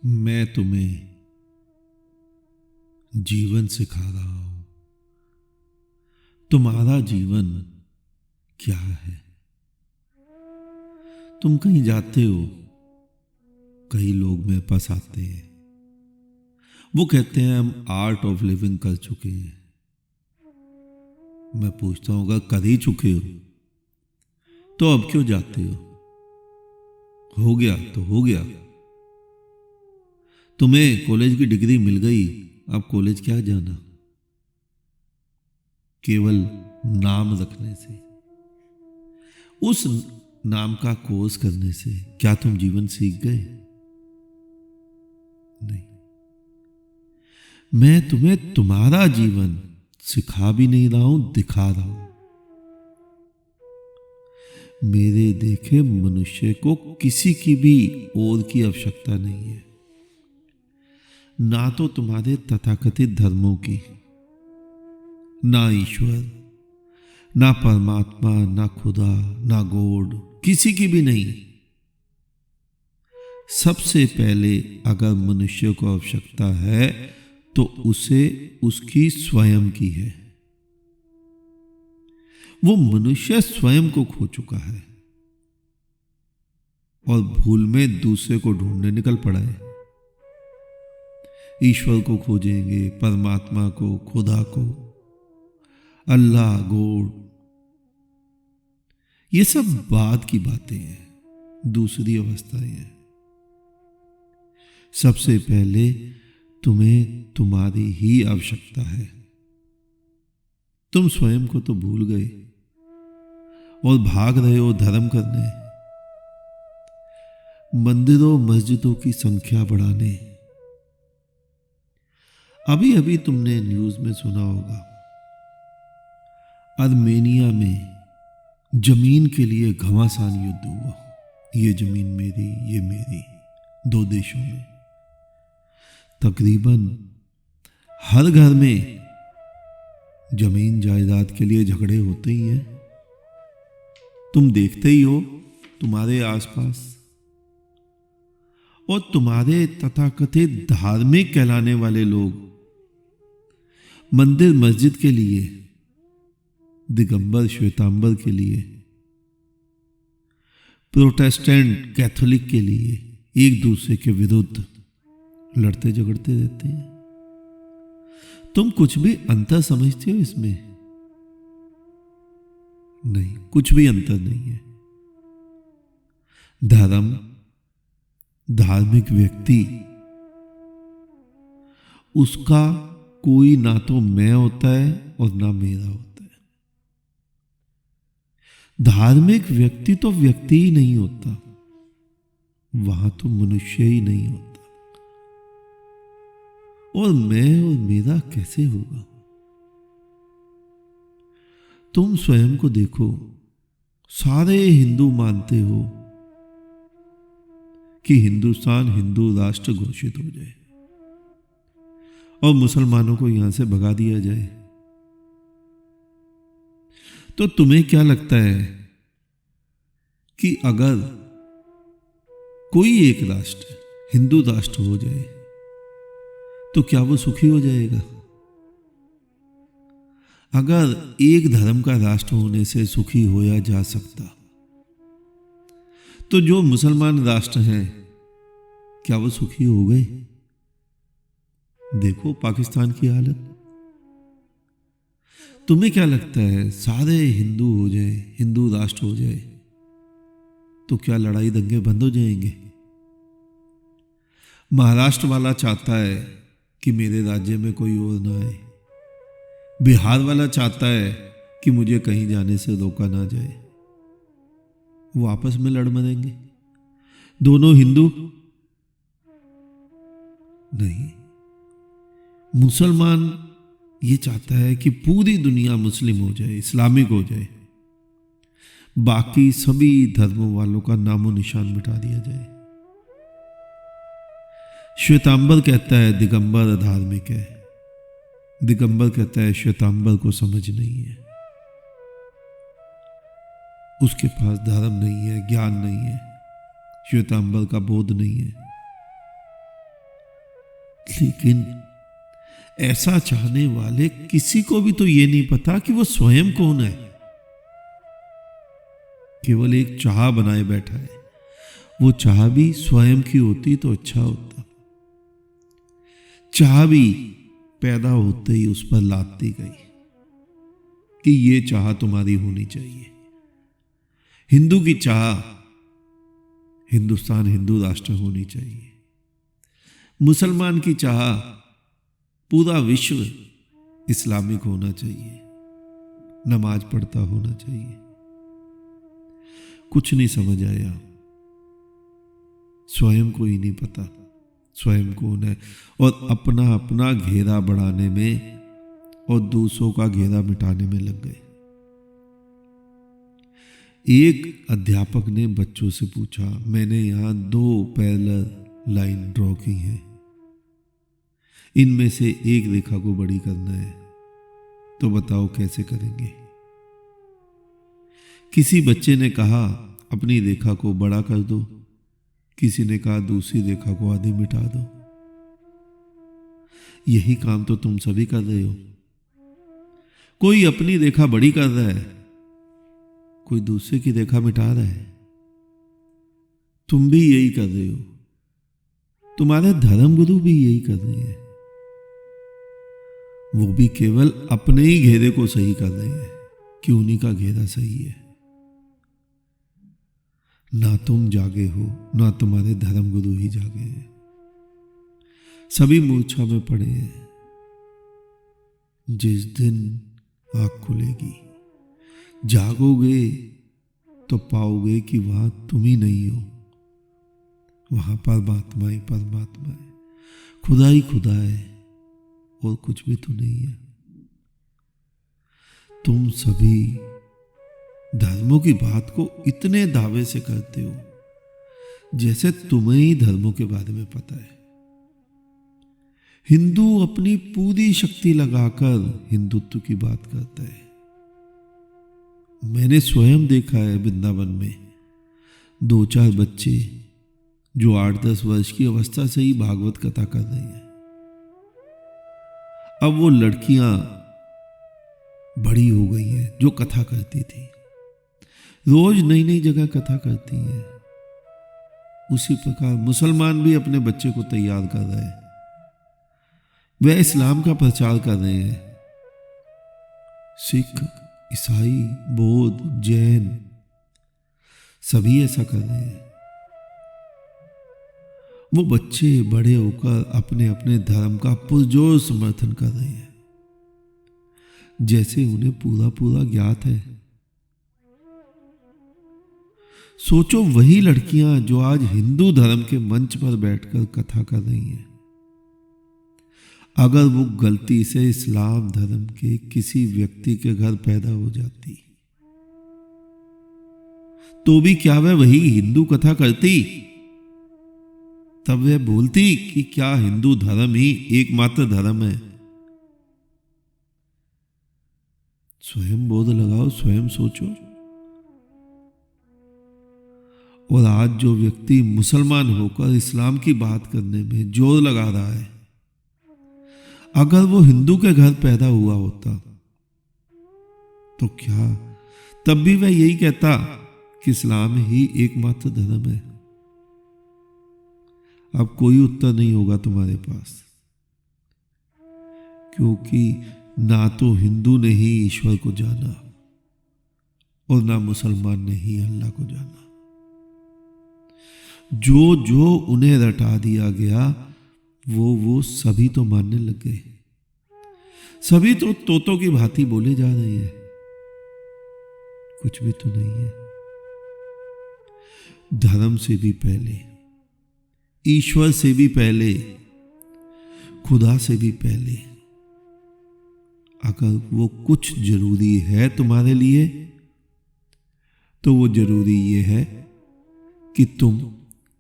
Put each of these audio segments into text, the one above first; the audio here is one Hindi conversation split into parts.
मैं तुम्हें जीवन सिखा रहा हूं। तुम्हारा जीवन क्या है? तुम कहीं जाते हो, कई लोग मेरे पास आते हैं, वो कहते हैं हम आर्ट ऑफ लिविंग कर चुके हैं। मैं पूछता हूं, अगर कर ही चुके हो तो अब क्यों जाते हो गया तो हो गया। तुम्हें कॉलेज की डिग्री मिल गई, अब कॉलेज क्या जाना, केवल नाम रखने से, उस नाम का कोर्स करने से क्या तुम जीवन सीख गए? नहीं। मैं तुम्हें तुम्हारा जीवन सिखा भी नहीं रहा हूं, दिखा रहा हूं। मेरे देखे मनुष्य को किसी की भी और की आवश्यकता नहीं है, ना तो तुम्हारे तथाकथित धर्मों की, ना ईश्वर, ना परमात्मा, ना खुदा, ना गॉड, किसी की भी नहीं। सबसे पहले अगर मनुष्य को आवश्यकता है तो उसे उसकी स्वयं की है। वो मनुष्य स्वयं को खो चुका है और भूल में दूसरे को ढूंढने निकल पड़ा है। ईश्वर को खोजेंगे, परमात्मा को, खुदा को, अल्लाह, गॉड, ये सब बाद की बातें हैं, दूसरी अवस्थाएं हैं। सबसे पहले तुम्हें तुम्हारी ही आवश्यकता है। तुम स्वयं को तो भूल गए और भाग रहे हो धर्म करने, मंदिरों मस्जिदों की संख्या बढ़ाने। अभी अभी तुमने न्यूज में सुना होगा, आर्मेनिया में जमीन के लिए घमासान युद्ध हुआ। ये जमीन मेरी, ये मेरी, दो देशों में। तकरीबन हर घर में जमीन जायदाद के लिए झगड़े होते ही हैं। तुम देखते ही हो तुम्हारे आसपास। और तुम्हारे तथाकथित धार्मिक कहलाने वाले लोग मंदिर मस्जिद के लिए, दिगंबर श्वेतांबर के लिए, प्रोटेस्टेंट कैथोलिक के लिए एक दूसरे के विरुद्ध लड़ते झगड़ते रहते हैं। तुम कुछ भी अंतर समझते हो इसमें? नहीं, कुछ भी अंतर नहीं है। धर्म, धार्मिक व्यक्ति, उसका कोई ना तो मैं होता है और ना मेरा होता है। धार्मिक व्यक्ति तो व्यक्ति ही नहीं होता, वहां तो मनुष्य ही नहीं होता। और मैं और मेरा कैसे होगा? तुम स्वयं को देखो। सारे हिंदू मानते हो कि हिंदुस्तान हिंदू राष्ट्र घोषित हो जाए और मुसलमानों को यहां से भगा दिया जाए। तो तुम्हें क्या लगता है कि अगर कोई एक राष्ट्र हिंदू राष्ट्र हो जाए तो क्या वो सुखी हो जाएगा? अगर एक धर्म का राष्ट्र होने से सुखी होया जा सकता, तो जो मुसलमान राष्ट्र हैं, क्या वो सुखी हो गए? देखो पाकिस्तान की हालत। तुम्हें क्या लगता है, सारे हिंदू हो जाए, हिंदू राष्ट्र हो जाए, तो क्या लड़ाई दंगे बंद हो जाएंगे? महाराष्ट्र वाला चाहता है कि मेरे राज्य में कोई और ना आए। बिहार वाला चाहता है कि मुझे कहीं जाने से रोका ना जाए। वो आपस में लड़ मरेंगे, दोनों हिंदू? नहीं। मुसलमान ये चाहता है कि पूरी दुनिया मुस्लिम हो जाए, इस्लामिक हो जाए, बाकी सभी धर्मों वालों का नामो निशान मिटा दिया जाए। श्वेतांबर कहता है दिगंबर अधार्मिक है, दिगंबर कहता है श्वेतांबर को समझ नहीं है, उसके पास धर्म नहीं है, ज्ञान नहीं है, श्वेतांबर का बोध नहीं है। लेकिन ऐसा चाहने वाले किसी को भी तो ये नहीं पता कि वो स्वयं कौन है। केवल एक चाह बनाए बैठा है। वो चाह भी स्वयं की होती तो अच्छा होता। चाह भी पैदा होते ही उस पर लाद दी गई कि ये चाह तुम्हारी होनी चाहिए। हिंदू की चाह हिंदुस्तान हिंदू राष्ट्र होनी चाहिए। मुसलमान की चाह पूरा विश्व इस्लामिक होना चाहिए, नमाज पढ़ता होना चाहिए। कुछ नहीं समझ आया। स्वयं को ही नहीं पता स्वयं कौन है, और अपना अपना घेरा बढ़ाने में और दूसरों का घेरा मिटाने में लग गए। एक अध्यापक ने बच्चों से पूछा, मैंने यहां 2 पैरेलल लाइन ड्रॉ की है, इनमें से एक रेखा को बड़ी करना है, तो बताओ कैसे करेंगे। किसी बच्चे ने कहा अपनी रेखा को बड़ा कर दो, किसी ने कहा दूसरी रेखा को आधी मिटा दो। यही काम तो तुम सभी कर रहे हो। कोई अपनी रेखा बड़ी कर रहा है, कोई दूसरे की रेखा मिटा रहा है। तुम भी यही कर रहे हो, तुम्हारे धर्मगुरु भी यही कर रहे हैं। वो भी केवल अपने ही घेरे को सही कर रहे हैं कि उन्हीं का घेरा सही है। ना तुम जागे हो, ना तुम्हारे धर्मगुरु ही जागे हैं। सभी मूर्छा में पड़े हैं। जिस दिन आंख खुलेगी, जागोगे तो पाओगे कि वहां तुम ही नहीं हो, वहां परमात्मा ही परमात्मा है, खुदा ही खुदा है, और कुछ भी तो नहीं है। तुम सभी धर्मों की बात को इतने दावे से करते हो जैसे तुम्हें ही धर्मों के बारे में पता है। हिंदू अपनी पूरी शक्ति लगाकर हिंदुत्व की बात करता है। मैंने स्वयं देखा है वृंदावन में 2-4 बच्चे जो 8-10 वर्ष की अवस्था से ही भागवत कथा कर रहे हैं। अब वो लड़कियां बड़ी हो गई हैं जो कथा करती थी, रोज नई नई जगह कथा करती हैं। उसी प्रकार मुसलमान भी अपने बच्चे को तैयार कर रहे हैं। वह इस्लाम का प्रचार कर रहे हैं। सिख, ईसाई, बौद्ध, जैन सभी ऐसा कर रहे हैं। वो बच्चे बड़े होकर अपने अपने धर्म का पुरजोर समर्थन कर रहे हैं, जैसे उन्हें पूरा पूरा ज्ञात है। सोचो, वही लड़कियां जो आज हिंदू धर्म के मंच पर बैठकर कथा कर रही हैं, अगर वो गलती से इस्लाम धर्म के किसी व्यक्ति के घर पैदा हो जाती तो भी क्या वह वही हिंदू कथा करती? तब वह बोलती कि क्या हिंदू धर्म ही एकमात्र धर्म है? स्वयं बोध लगाओ, स्वयं सोचो। और आज जो व्यक्ति मुसलमान होकर इस्लाम की बात करने में जोर लगा रहा है, अगर वो हिंदू के घर पैदा हुआ होता तो क्या तब भी वह यही कहता कि इस्लाम ही एकमात्र धर्म है? अब कोई उत्तर नहीं होगा तुम्हारे पास, क्योंकि ना तो हिंदू ने ही ईश्वर को जाना और ना मुसलमान ने ही अल्लाह को जाना। जो जो उन्हें रटा दिया गया वो सभी तो मानने लग गए। सभी तो तोतों की भांति बोले जा रहे हैं। कुछ भी तो नहीं है। धर्म से भी पहले, ईश्वर से भी पहले, खुदा से भी पहले, अगर वो कुछ जरूरी है तुम्हारे लिए तो वो जरूरी ये है कि तुम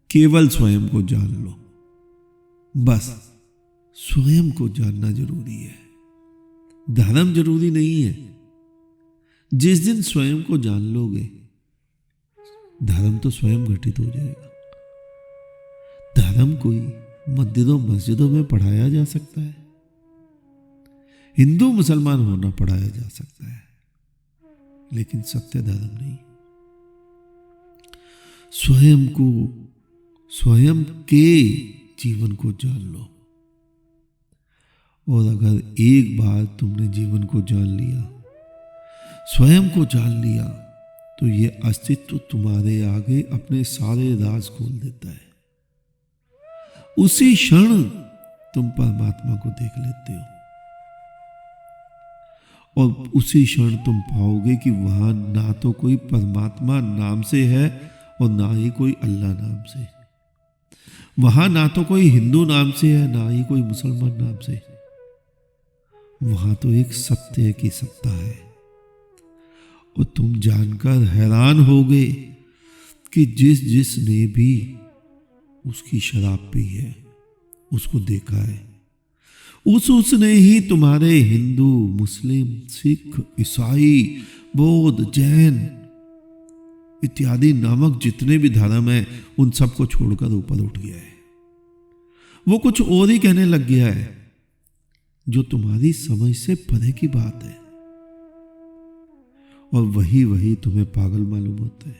केवल स्वयं को जान लो। बस स्वयं को जानना जरूरी है, धर्म जरूरी नहीं है। जिस दिन स्वयं को जान लोगे, धर्म तो स्वयं घटित हो जाएगा। धर्म कोई मंदिरों मस्जिदों में पढ़ाया जा सकता है, हिंदू मुसलमान होना पढ़ाया जा सकता है, लेकिन सत्य धर्म नहीं। स्वयं के जीवन को जान लो, और अगर एक बार तुमने जीवन को जान लिया, स्वयं को जान लिया, तो ये अस्तित्व तुम्हारे आगे अपने सारे राज खोल देता है। उसी क्षण तुम परमात्मा को देख लेते हो, और उसी क्षण तुम पाओगे कि वहां ना तो कोई परमात्मा नाम से है और ना ही कोई अल्लाह नाम से। वहां ना तो कोई हिंदू नाम से है, ना ही कोई मुसलमान नाम से। वहां तो एक सत्य की सत्ता है, और तुम जानकर हैरान होगे कि जिसने भी उसकी शराब पी है, उसको देखा है, उसने ही तुम्हारे हिंदू, मुस्लिम, सिख, ईसाई, बौद्ध, जैन इत्यादि नामक जितने भी धर्म है, उन सबको छोड़कर ऊपर उठ गया है। वो कुछ और ही कहने लग गया है, जो तुम्हारी समझ से परे की बात है, और वही तुम्हें पागल मालूम होता है।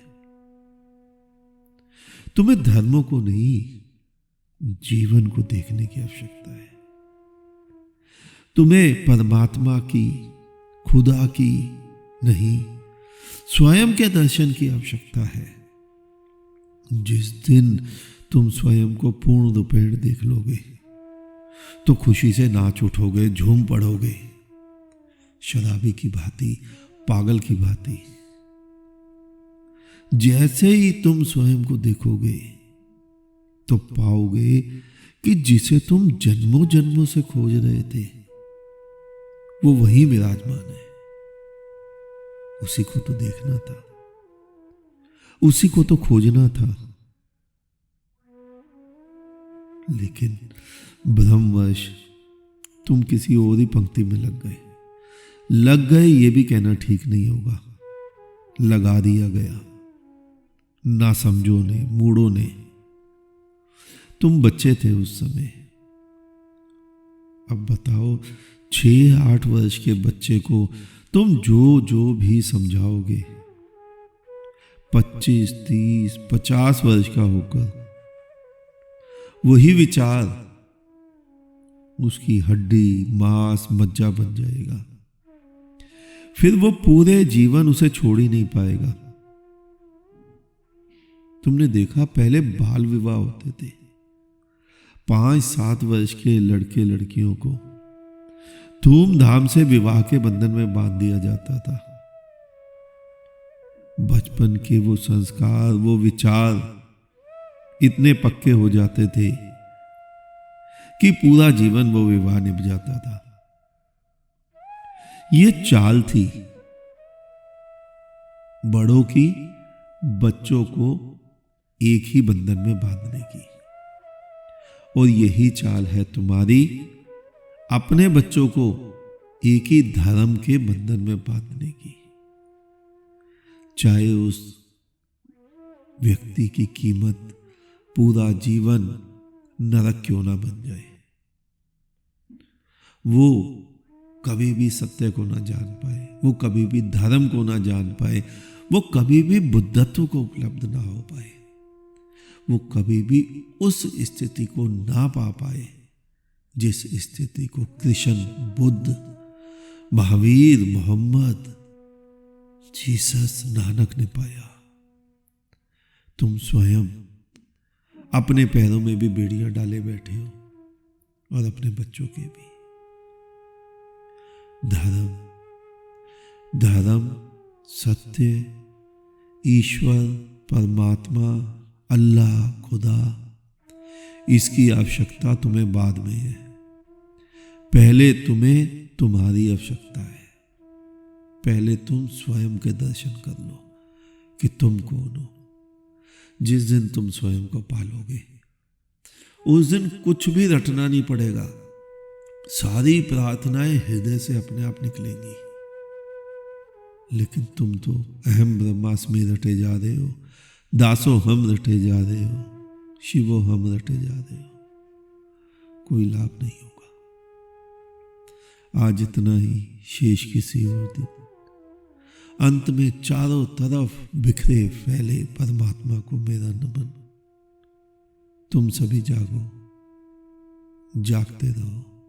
तुम्हें धर्मों को नहीं, जीवन को देखने की आवश्यकता है। तुम्हें परमात्मा की, खुदा की नहीं, स्वयं के दर्शन की आवश्यकता है। जिस दिन तुम स्वयं को पूर्ण रूपेण देख लोगे, तो खुशी से नाच उठोगे, झूम पड़ोगे, शराबी की भांति, पागल की भांति। जैसे ही तुम स्वयं को देखोगे, तो पाओगे कि जिसे तुम जन्मों जन्मों से खोज रहे थे, वो वही विराजमान है। उसी को तो देखना था, उसी को तो खोजना था, लेकिन भ्रमवश तुम किसी और ही पंक्ति में लग गए। ये भी कहना ठीक नहीं होगा, लगा दिया गया ना समझो ने, मूढ़ों ने। तुम बच्चे थे उस समय। अब बताओ, 6-8 वर्ष के बच्चे को तुम जो भी समझाओगे, 25, 30, 50 वर्ष का होकर वही विचार उसकी हड्डी, मांस, मज्जा बन जाएगा। फिर वो पूरे जीवन उसे छोड़ ही नहीं पाएगा। तुमने देखा, पहले बाल विवाह होते थे। 5-7 वर्ष के लड़के लड़कियों को धूमधाम से विवाह के बंधन में बांध दिया जाता था। बचपन के वो संस्कार, वो विचार इतने पक्के हो जाते थे कि पूरा जीवन वो विवाह निभ जाता था। ये चाल थी बड़ों की, बच्चों को एक ही बंधन में बांधने की, और यही चाल है तुम्हारी, अपने बच्चों को एक ही धर्म के बंधन में बांधने की। चाहे उस व्यक्ति की कीमत पूरा जीवन नरक क्यों ना बन जाए, वो कभी भी सत्य को ना जान पाए, वो कभी भी धर्म को ना जान पाए, वो कभी भी बुद्धत्व को उपलब्ध ना हो पाए, वो कभी भी उस स्थिति को ना पा पाए जिस स्थिति को कृष्ण, बुद्ध, महावीर, मोहम्मद, जीसस, नानक ने पाया। तुम स्वयं अपने पैरों में भी बेड़ियां डाले बैठे हो, और अपने बच्चों के भी। धर्म, सत्य, ईश्वर, परमात्मा, अल्लाह, खुदा, इसकी आवश्यकता तुम्हें बाद में है। पहले तुम्हें तुम्हारी आवश्यकता है। पहले तुम स्वयं के दर्शन कर लो कि तुम कौन हो। जिस दिन तुम स्वयं को पालोगे, उस दिन कुछ भी रटना नहीं पड़ेगा। सारी प्रार्थनाएं हृदय से अपने आप निकलेंगी। लेकिन तुम तो अहम ब्रह्मास्मि रटे जा रहे हो, दासो हम रटे जा रहे हो, शिवो हम रटे जा रहे हो। कोई लाभ नहीं होगा। आज इतना ही, शेष किसी और दिन। अंत में चारों तरफ बिखरे फैले परमात्मा को मेरा नमन। तुम सभी जागो, जागते रहो।